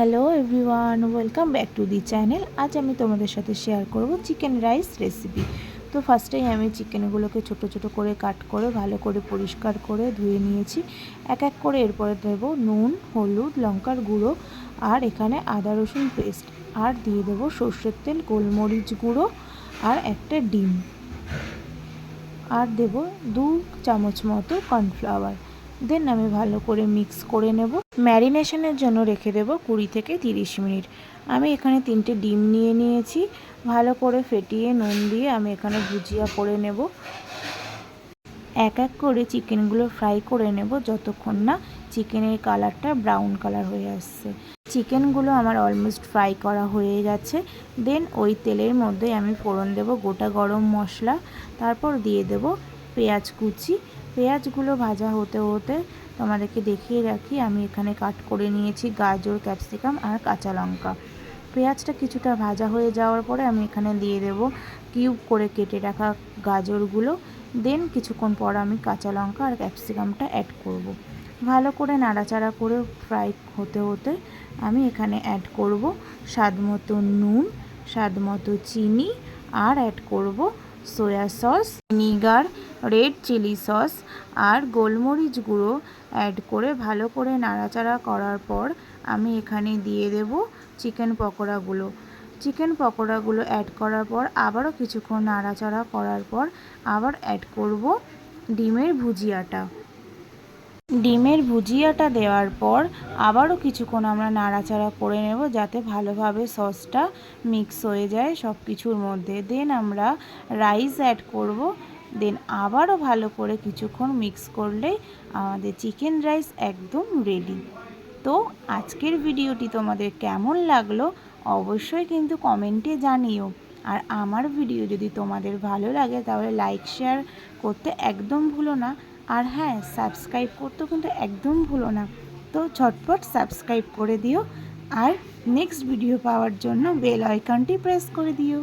Hello everyone, welcome back to the channel. আজ আমি তোমাদের সাথে শেয়ার করব চিকেন রাইস রেসিপি। তো ফার্স্টেই আমি চিকেনগুলোকে ছোট ছোট করে কাট করে ভালো করে পরিষ্কার করে ধুয়ে নিয়েছি। এক এক করে এরপরে দেব নুন, হলুদ, লঙ্কার গুঁড়ো, আর এখানে আদা রসুন পেস্ট, আর দিয়ে দেবো সর্ষের তেল, গোলমরিচ গুঁড়ো, আর একটা ডিম, আর দেব 2 চামচ মতো কর্নফ্লাওয়ার। দেন আমি ভালো করে মিক্স করে নেব। ম্যারিনেশনের জন্য রেখে দেব 20 থেকে 30 মিনিট। আমি এখানে 3টে ডিম নিয়ে নিয়েছি, ভালো করে ফেটিয়ে নুন দিয়ে আমি এখানে ভুজিয়া করে নেব। এক এক করে চিকেনগুলো ফ্রাই করে নেব যতক্ষণ না চিকেনের কালারটা ব্রাউন কালার হয়ে আসছে। চিকেনগুলো আমার অলমোস্ট ফ্রাই করা হয়ে গেছে। দেন ওই তেলের মধ্যে আমি ফোড়ন দেব গোটা গরম মশলা, তারপর দিয়ে দেব পেঁয়াজ কুচি। পেঁয়াজগুলো ভাজা হতে হতে তোমাদেরকে দেখিয়ে রাখি, আমি এখানে কাট করে নিয়েছি গাজর, ক্যাপসিকাম আর কাঁচা লঙ্কা। পেঁয়াজটা কিছুটা ভাজা হয়ে যাওয়ার পরে আমি এখানে দিয়ে দেব কিউব করে কেটে রাখা গাজরগুলো। দেন কিছুক্ষণ পর আমি কাঁচা লঙ্কা আর ক্যাপসিকামটা অ্যাড করব। ভালো করে নাড়াচাড়া করে ফ্রাই হতে হতে আমি এখানে অ্যাড করব স্বাদ মতো নুন, স্বাদ মতো চিনি, আর অ্যাড করব soya sauce, vinegar, red chilli sauce আর গোলমরিচ গুঁড়ো অ্যাড করে ভালো করে নাড়াচাড়া করার পর আমি এখানে দিয়ে দেব চিকেন পকোড়াগুলো। চিকেন পকোড়াগুলো অ্যাড করার পর আবারও কিছুক্ষণ নাড়াচাড়া করার পর আবার অ্যাড করব ডিমের ভুজিয়াটা। ডিমের ভুজিয়াটা দেওয়ার পর আবারও কিছুক্ষণ আমরা নাড়াচাড়া করে নেব যাতে ভালোভাবে সসটা মিক্স হয়ে যায় সব কিছুর মধ্যে। দেন আমরা রাইস অ্যাড করব। দেন আবারও ভালো করে কিছুক্ষণ মিক্স করলেই আমাদের চিকেন রাইস একদম রেডি। তো আজকের ভিডিওটি তোমাদের কেমন লাগলো অবশ্যই কিন্তু কমেন্টে জানিও। আর আমার ভিডিও যদি তোমাদের ভালো লাগে তাহলে লাইক শেয়ার করতে একদম ভুলো না। আর হ্যাঁ, সাবস্ক্রাইব করতেও কিন্তু একদম ভুলো না। তো ঝটপট সাবস্ক্রাইব করে দিও, আর নেক্সট ভিডিও পাওয়ার জন্য বেল আইকনটি প্রেস করে দিও।